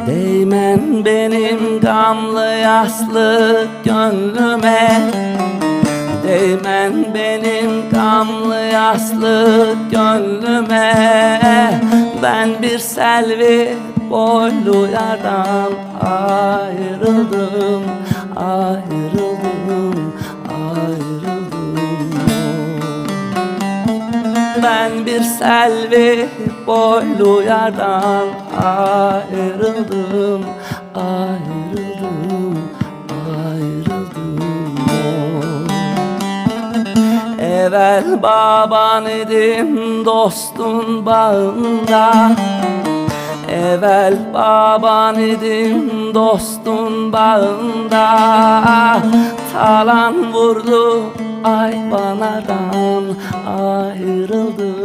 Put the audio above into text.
Değmen benim gamlı yaslı gönlüme, değmen benim gamlı yaslı gönlüme. Ben bir selvi boylu yardan ayrıldım, ayrıldım, ayrıldım. Ben bir selvi boylu yardan ayrıldım, ayrıldım, ayrıldım. Evvel baban idim dostun bağında, evvel baban idim dostun bağında. Talan vurdu ay banadan ayrıldım,